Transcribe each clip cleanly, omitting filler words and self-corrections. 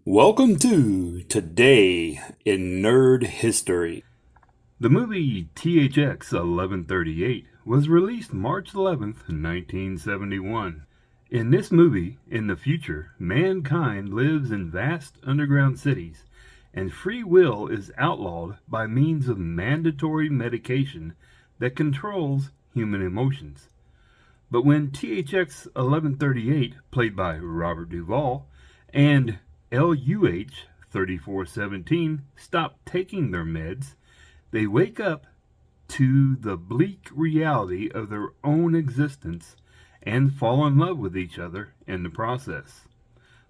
Welcome to Today in Nerd History. The movie THX 1138 was released March 11th, 1971. In this movie, in the future, mankind lives in vast underground cities, and free will is outlawed by means of mandatory medication that controls human emotions. But when THX 1138, played by Robert Duvall, and LUH 3417 stop taking their meds, they wake up to the bleak reality of their own existence and fall in love with each other in the process.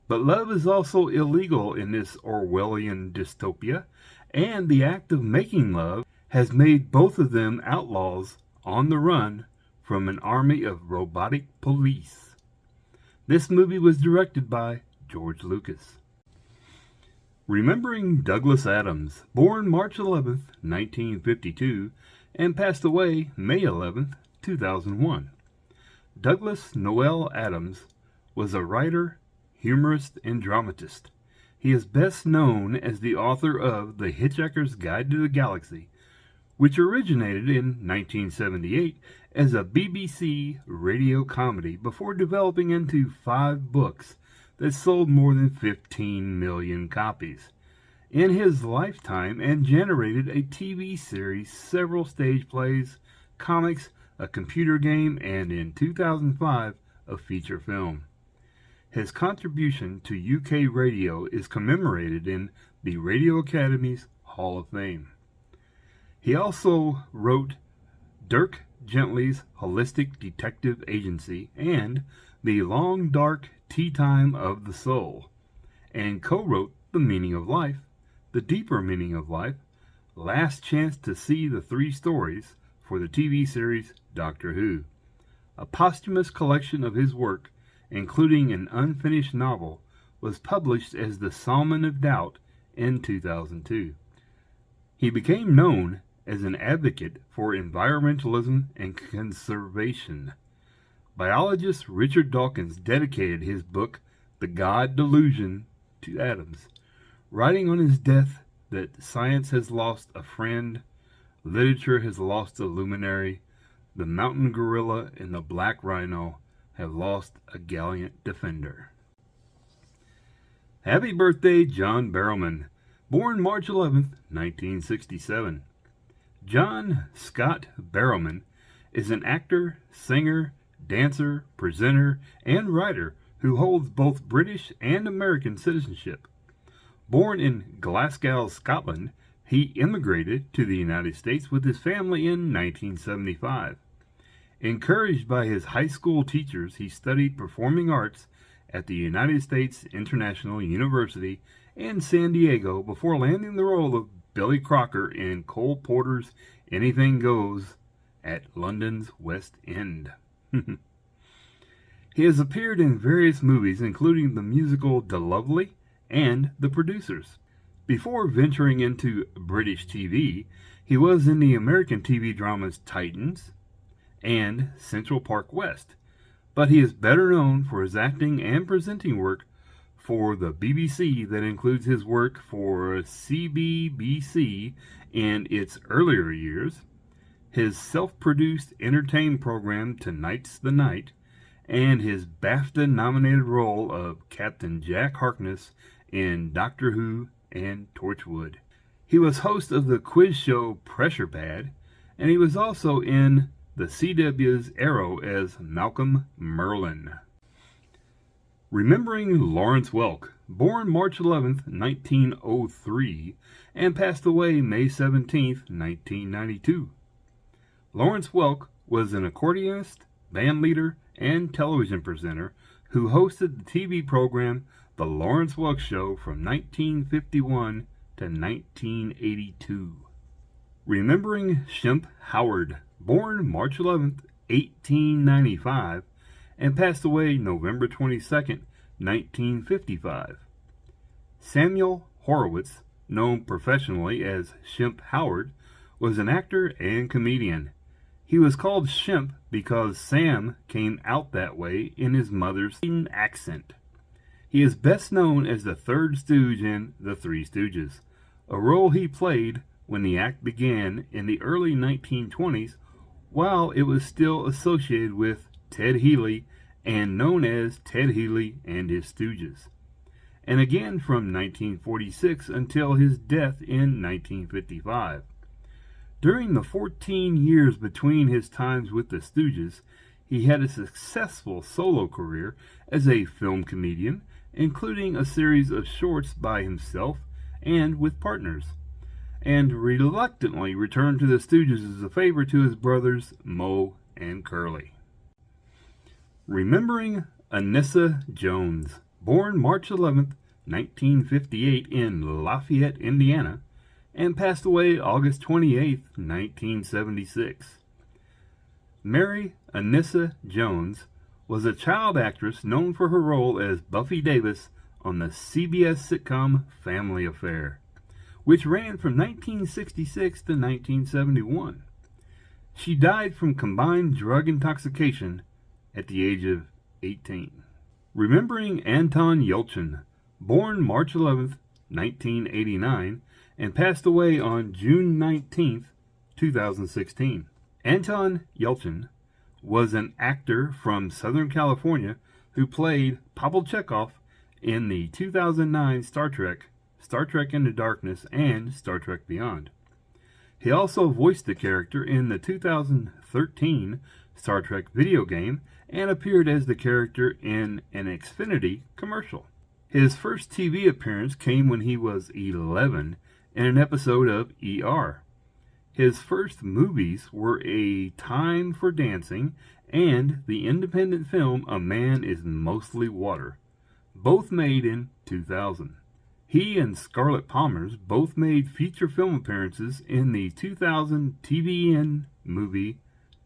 But love is also illegal in this Orwellian dystopia, and the act of making love has made both of them outlaws on the run from an army of robotic police. This movie was directed by George Lucas. Remembering Douglas Adams, born March 11th, 1952, and passed away May 11th, 2001. Douglas Noel Adams was a writer, humorist, and dramatist. He is best known as the author of The Hitchhiker's Guide to the Galaxy, which originated in 1978 as a BBC radio comedy before developing into 5 books that sold more than 15 million copies in his lifetime and generated a TV series, several stage plays, comics, a computer game, and in 2005, a feature film. His contribution to UK radio is commemorated in the Radio Academy's Hall of Fame. He also wrote Dirk Gently's Holistic Detective Agency and The Long Dark Tea Time of the Soul, and co-wrote The Meaning of Life, The Deeper Meaning of Life, Last Chance to See the 3 Stories for the TV series Doctor Who. A posthumous collection of his work, including an unfinished novel, was published as The Salmon of Doubt in 2002. He became known as an advocate for environmentalism and conservation. Biologist Richard Dawkins dedicated his book, The God Delusion, to Adams, writing on his death that science has lost a friend, literature has lost a luminary, the mountain gorilla and the black rhino have lost a gallant defender. Happy birthday, John Barrowman, born March 11th, 1967. John Scott Barrowman is an actor, singer, dancer, presenter, and writer who holds both British and American citizenship. Born in Glasgow, Scotland, he immigrated to the United States with his family in 1975. Encouraged by his high school teachers, he studied performing arts at the United States International University in San Diego before landing the role of Billy Crocker in Cole Porter's Anything Goes at London's West End. He has appeared in various movies, including the musical The Lovely and The Producers. Before venturing into British TV, he was in the American TV dramas Titans and Central Park West, but he is better known for his acting and presenting work for the BBC that includes his work for CBBC in its earlier years, his self-produced entertainment program Tonight's the Night, and his BAFTA-nominated role of Captain Jack Harkness in Doctor Who and Torchwood. He was host of the quiz show Pressure Pad, and he was also in the CW's Arrow as Malcolm Merlin. Remembering Lawrence Welk, born March 11th, 1903, and passed away May 17th, 1992. Lawrence Welk was an accordionist, bandleader, and television presenter who hosted the TV program The Lawrence Welk Show from 1951 to 1982. Remembering Shemp Howard, born March 11th, 1895, and passed away November 22nd, 1955. Samuel Horowitz, known professionally as Shemp Howard, was an actor and comedian. He was called Shemp because Sam came out that way in his mother's accent. He is best known as the third stooge in The Three Stooges, a role he played when the act began in the early 1920s while it was still associated with Ted Healy and known as Ted Healy and His Stooges, and again from 1946 until his death in 1955. During the 14 years between his times with the Stooges, he had a successful solo career as a film comedian, including a series of shorts by himself and with partners, and reluctantly returned to the Stooges as a favor to his brothers Moe and Curly. Remembering Anissa Jones, born March 11, 1958 in Lafayette, Indiana, and passed away August 28, 1976. Mary Anissa Jones was a child actress known for her role as Buffy Davis on the CBS sitcom Family Affair, which ran from 1966 to 1971. She died from combined drug intoxication at the age of 18. Remembering Anton Yelchin, born March 11, 1989, and passed away on June 19, 2016. Anton Yelchin was an actor from Southern California who played Pavel Chekhov in the 2009 Star Trek Into Darkness, and Star Trek Beyond. He also voiced the character in the 2013 Star Trek video game and appeared as the character in an Xfinity commercial. His first TV appearance came when he was 11 in an episode of ER. His first movies were A Time for Dancing and the independent film A Man Is Mostly Water, both made in 2000. He and Scarlett Palmers both made feature film appearances in the 2000 TVN movie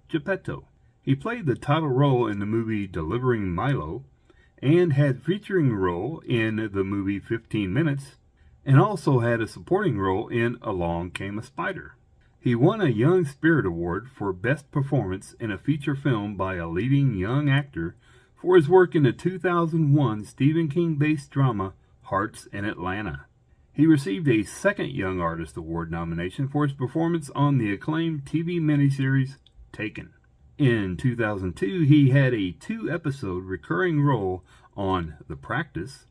Geppetto. He played the title role in the movie Delivering Milo and had featuring role in the movie 15 Minutes, and also had a supporting role in Along Came a Spider. He won a Young Spirit Award for Best Performance in a Feature Film by a Leading Young Actor for his work in the 2001 Stephen King-based drama Hearts in Atlanta. He received a second Young Artist Award nomination for his performance on the acclaimed TV miniseries Taken. In 2002, he had a 2-episode recurring role on The Practice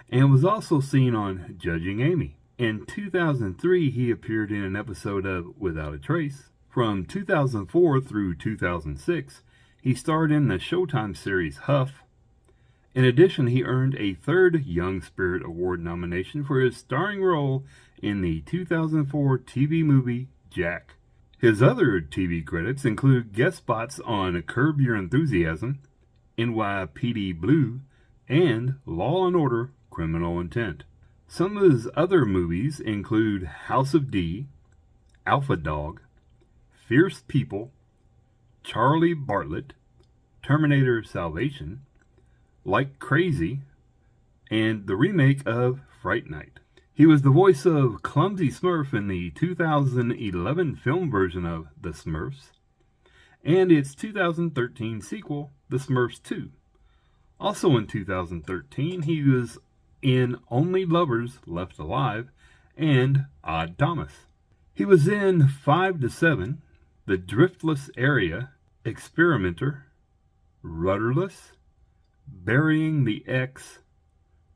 and was also seen on Judging Amy. In 2003, he appeared in an episode of Without a Trace. From 2004 through 2006, he starred in the Showtime series Huff. In addition, he earned a third Young Spirit Award nomination for his starring role in the 2004 TV movie Jack. His other TV credits include guest spots on Curb Your Enthusiasm, NYPD Blue, and Law & Order: Criminal Intent. Some of his other movies include House of D, Alpha Dog, Fierce People, Charlie Bartlett, Terminator Salvation, Like Crazy, and the remake of Fright Night. He was the voice of Clumsy Smurf in the 2011 film version of The Smurfs, and its 2013 sequel, The Smurfs 2. Also in 2013, he was in Only Lovers Left Alive and Odd Thomas. He was in 5 to 7, The Driftless Area, Experimenter, Rudderless, Burying the X,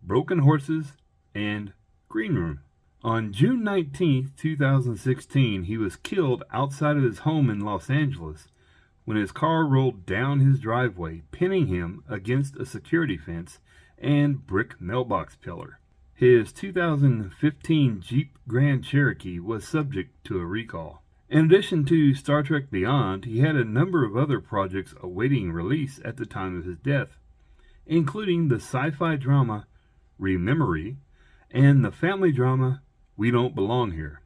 Broken Horses, and Green Room. On June 19, 2016, he was killed outside of his home in Los Angeles when his car rolled down his driveway, pinning him against a security fence and brick mailbox pillar. His 2015 Jeep Grand Cherokee was subject to a recall. In addition to Star Trek Beyond, he had a number of other projects awaiting release at the time of his death, including the sci-fi drama Rememory and the family drama We Don't Belong Here.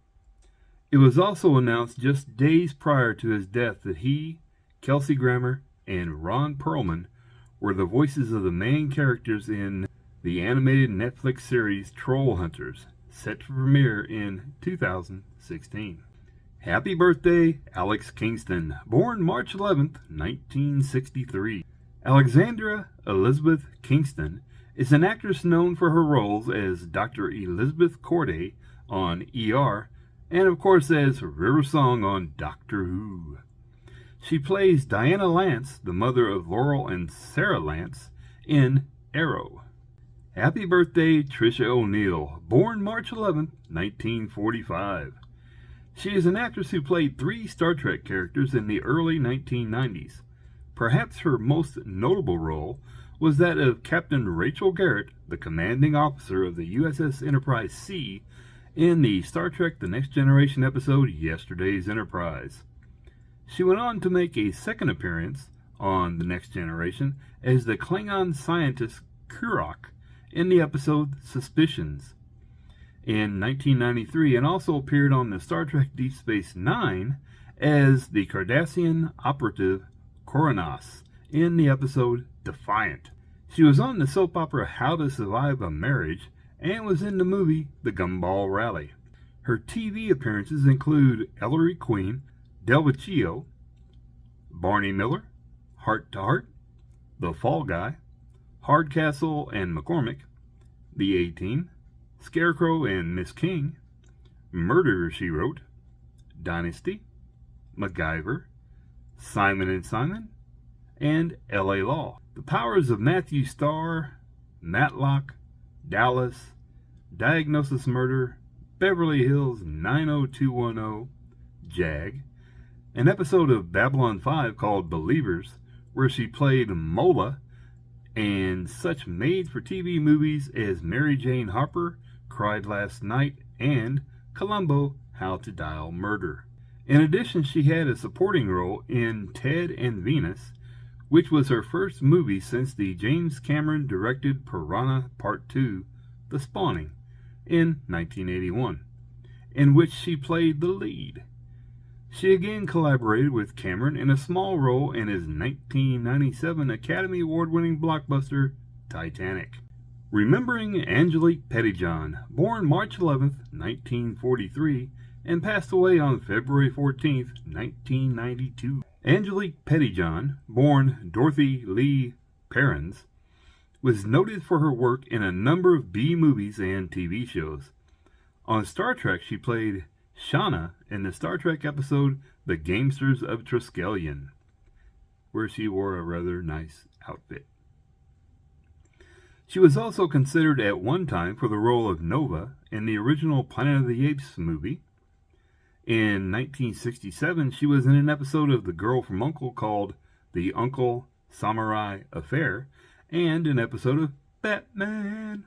It was also announced just days prior to his death that he, Kelsey Grammer, and Ron Perlman were the voices of the main characters in the animated Netflix series Troll Hunters, set to premiere in 2016. Happy birthday, Alex Kingston, born March 11, 1963. Alexandra Elizabeth Kingston is an actress known for her roles as Dr. Elizabeth Corday on ER, and of course as River Song on Doctor Who. She plays Diana Lance, the mother of Laurel and Sarah Lance, in Arrow. Happy birthday, Tricia O'Neil, born March 11, 1945. She is an actress who played 3 Star Trek characters in the early 1990s. Perhaps her most notable role was that of Captain Rachel Garrett, the commanding officer of the USS Enterprise C, in the Star Trek The Next Generation episode Yesterday's Enterprise. She went on to make a second appearance on The Next Generation as the Klingon scientist Kovack in the episode Suspicions in 1993, and also appeared on the Star Trek Deep Space Nine as the Cardassian operative Koronos in the episode Defiant. She was on the soap opera How to Survive a Marriage and was in the movie The Gumball Rally. Her TV appearances include Ellery Queen, Del Vecchio, Barney Miller, Heart to Heart, The Fall Guy, Hardcastle and McCormick, The A-Team, Scarecrow and Miss King, Murder, She Wrote, Dynasty, MacGyver, Simon and Simon, and L.A. Law. The powers of Matthew Starr, Matlock, Dallas, Diagnosis Murder, Beverly Hills 90210, JAG, an episode of Babylon 5 called Believers, where she played Mola, and such made-for-TV movies as Mary Jane Harper, Cried Last Night, and Columbo, How to Dial Murder. In addition, she had a supporting role in Ted and Venus, which was her first movie since the James Cameron-directed Piranha Part 2, The Spawning, in 1981, in which she played the lead. She again collaborated with Cameron in a small role in his 1997 Academy Award-winning blockbuster, Titanic. Remembering Angelique Pettyjohn, born March 11, 1943, and passed away on February 14, 1992. Angelique Pettyjohn, born Dorothy Lee Perrins, was noted for her work in a number of B movies and TV shows. On Star Trek, she played Shauna in the Star Trek episode The Gamesters of Triskelion, where she wore a rather nice outfit. She was also considered at one time for the role of Nova in the original Planet of the Apes movie. In 1967, she was in an episode of The Girl from U.N.C.L.E. called The Uncle Samurai Affair, and an episode of Batman.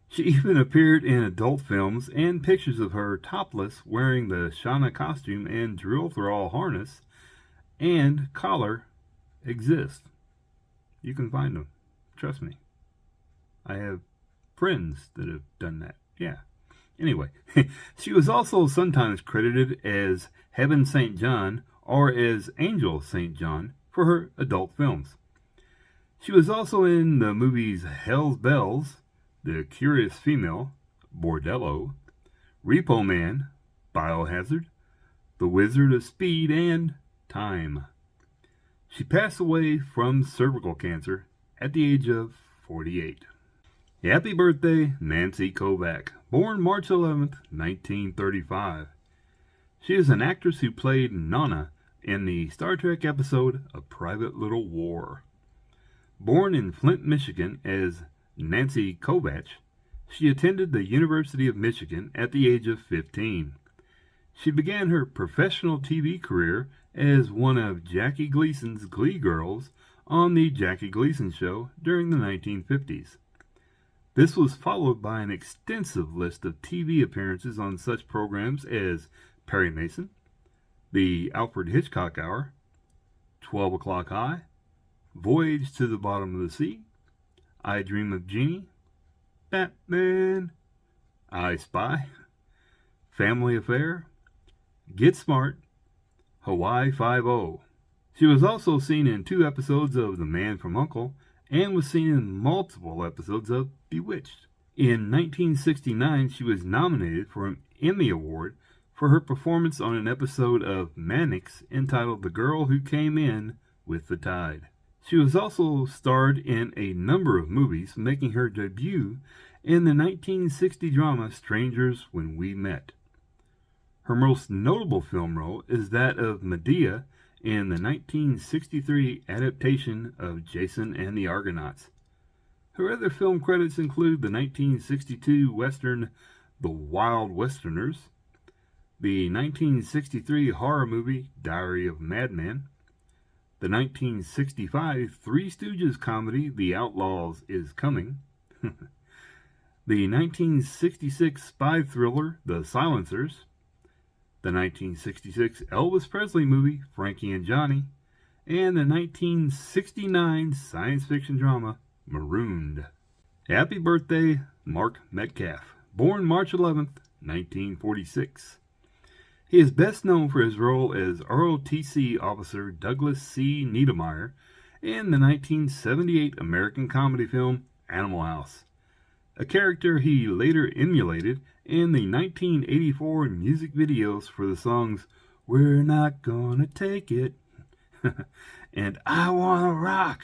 She even appeared in adult films, and pictures of her topless wearing the Shauna costume and drill thrall harness and collar exist. You can find them. Trust me. I have friends that have done that. Yeah. Anyway, she was also sometimes credited as Heaven St. John or as Angel St. John for her adult films. She was also in the movies Hell's Bells, The Curious Female, Bordello, Repo Man, Biohazard, The Wizard of Speed, and Time. She passed away from cervical cancer at the age of 48. Happy birthday, Nancy Kovack, born March 11th, 1935. She is an actress who played Nana in the Star Trek episode A Private Little War. Born in Flint, Michigan as Nancy Kovack, she attended the University of Michigan at the age of 15. She began her professional TV career as one of Jackie Gleason's Glee girls on the Jackie Gleason Show during the 1950s. This was followed by an extensive list of TV appearances on such programs as Perry Mason, The Alfred Hitchcock Hour, 12 O'Clock High, Voyage to the Bottom of the Sea, I Dream of Jeannie, Batman, I Spy, Family Affair, Get Smart, Hawaii Five-0. She was also seen in 2 episodes of The Man from U.N.C.L.E. and was seen in multiple episodes of Bewitched. In 1969, she was nominated for an Emmy Award for her performance on an episode of Mannix entitled The Girl Who Came In with the Tide. She was also starred in a number of movies, making her debut in the 1960 drama Strangers When We Met. Her most notable film role is that of Medea in the 1963 adaptation of Jason and the Argonauts. Her other film credits include the 1962 western The Wild Westerners, the 1963 horror movie Diary of a Madman, the 1965 Three Stooges comedy The Outlaws Is Coming, the 1966 spy thriller The Silencers, the 1966 Elvis Presley movie Frankie and Johnny, and the 1969 science fiction drama Marooned. Happy birthday, Mark Metcalf. Born March 11th, 1946. He is best known for his role as ROTC officer Douglas C. Niedermeyer in the 1978 American comedy film Animal House, a character he later emulated in the 1984 music videos for the songs We're Not Gonna Take It and I Wanna Rock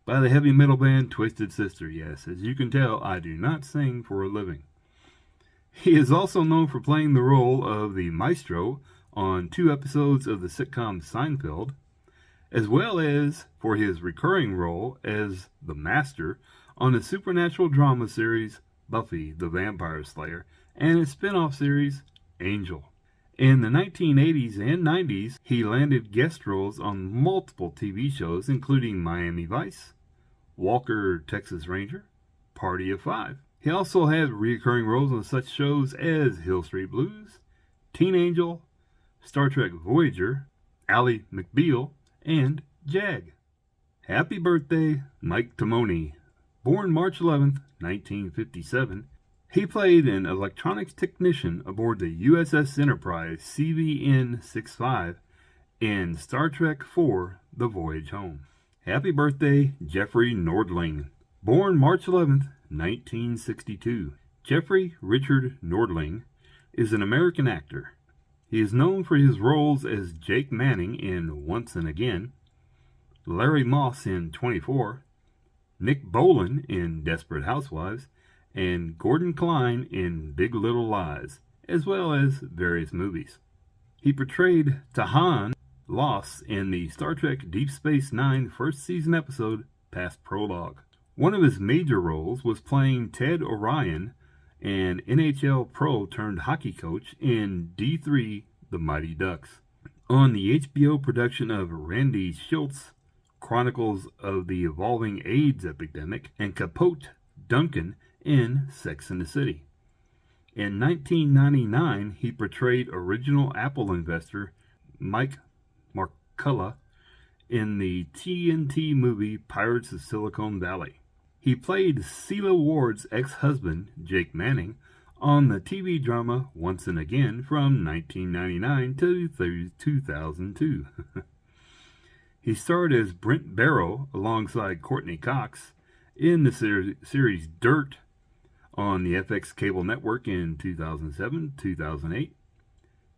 by the heavy metal band Twisted Sister. Yes, as you can tell, I do not sing for a living. He is also known for playing the role of the maestro on 2 episodes of the sitcom Seinfeld, as well as for his recurring role as the master on the supernatural drama series Buffy the Vampire Slayer and its spin-off series Angel. In the 1980s and 90s, he landed guest roles on multiple TV shows including Miami Vice, Walker, Texas Ranger, Party of Five. He also had recurring roles on such shows as Hill Street Blues, Teen Angel, Star Trek Voyager, Ally McBeal, and Jag. Happy birthday, Mike Timoney. Born March 11th, 1957, he played an electronics technician aboard the USS Enterprise CVN-65 in Star Trek IV The Voyage Home. Happy birthday, Jeffrey Nordling. Born March 11th, 1962. Jeffrey Richard Nordling is an American actor. He is known for his roles as Jake Manning in Once and Again, Larry Moss in 24, Nick Bolan in Desperate Housewives, and Gordon Klein in Big Little Lies, as well as various movies. He portrayed Tahan Loss in the Star Trek Deep Space Nine first season episode Past Prologue. One of his major roles was playing Ted Orion, an NHL pro turned hockey coach in D3 The Mighty Ducks. On the HBO production of Randy Schultz Chronicles of the Evolving AIDS Epidemic and Capote Duncan in Sex and the City. In 1999, he portrayed original Apple investor Mike Marculla in the TNT movie Pirates of Silicon Valley. He played Celia Ward's ex-husband, Jake Manning, on the TV drama Once and Again from 1999 to 2002. He starred as Brent Barrow alongside Courtney Cox in the series Dirt on the FX cable network in 2007-2008.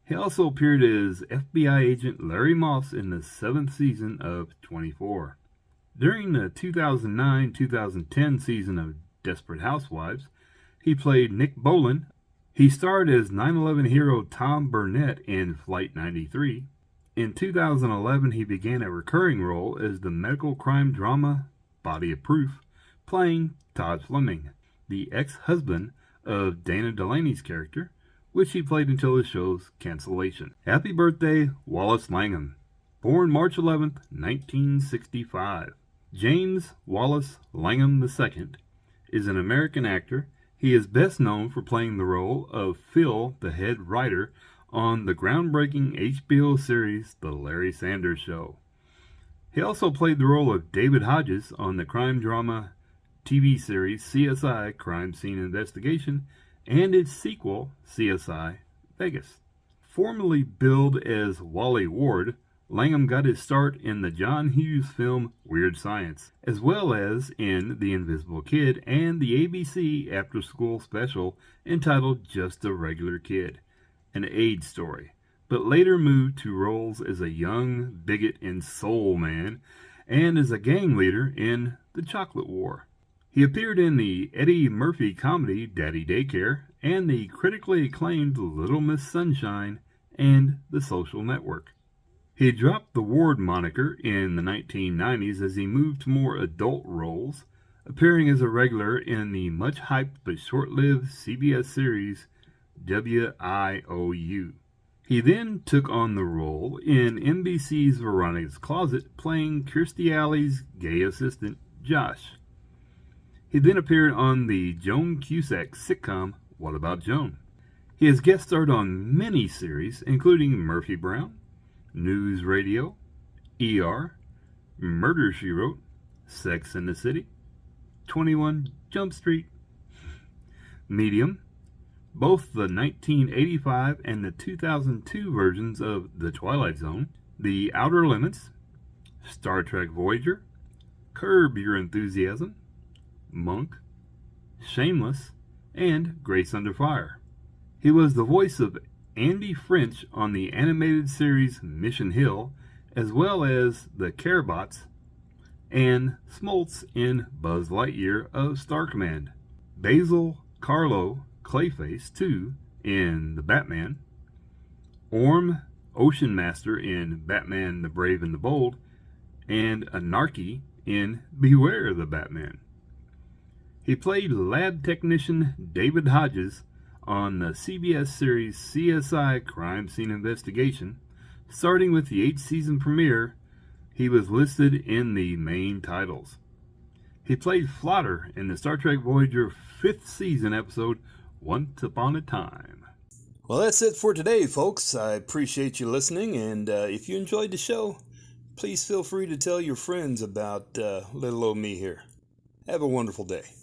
He also appeared as FBI agent Larry Moss in the 7th season of 24. During the 2009-2010 season of Desperate Housewives, he played Nick Bolan. He starred as 9/11 hero Tom Burnett in Flight 93. In 2011, he began a recurring role as the medical crime drama Body of Proof, playing Todd Fleming, the ex-husband of Dana Delaney's character, which he played until the show's cancellation. Happy birthday, Wallace Langham. Born March 11th, 1965. James Wallace Langham II is an American actor. He is best known for playing the role of Phil, the head writer, on the groundbreaking HBO series The Larry Sanders Show. He also played the role of David Hodges on the crime drama TV series CSI Crime Scene Investigation and its sequel, CSI Vegas. Formerly billed as Wally Ward, Langham got his start in the John Hughes film Weird Science, as well as in The Invisible Kid and the ABC after-school special entitled Just a Regular Kid, an AIDS story, but later moved to roles as a young bigot in Soul Man and is a gang leader in The Chocolate War. He appeared in the Eddie Murphy comedy Daddy Daycare and the critically acclaimed Little Miss Sunshine and The Social Network. He dropped the Ward moniker in the 1990s as he moved to more adult roles, appearing as a regular in the much-hyped but short-lived CBS series WIOU. He then took on the role in NBC's Veronica's Closet, playing Kirstie Alley's gay assistant, Josh. He then appeared on the Joan Cusack sitcom, What About Joan? He has guest starred on many series, including Murphy Brown, News Radio, ER, Murder, She Wrote, Sex and the City, 21 Jump Street, Medium, both the 1985 and the 2002 versions of The Twilight Zone, The Outer Limits, Star Trek Voyager, Curb Your Enthusiasm, Monk, Shameless, and Grace Under Fire. He was the voice of Andy French on the animated series Mission Hill, as well as the Carebots, and Smoltz in Buzz Lightyear of Star Command. Basil Carlo Clayface, too, in The Batman, Orm Ocean Master in Batman the Brave and the Bold, and Anarchy in Beware the Batman. He played lab technician David Hodges on the CBS series CSI Crime Scene Investigation. Starting with the 8th season premiere, he was listed in the main titles. He played Flotter in the Star Trek Voyager 5th season episode Once Upon a Time. Well, that's it for today, folks. I appreciate you listening, and if you enjoyed the show, please feel free to tell your friends about little old me here. Have a wonderful day.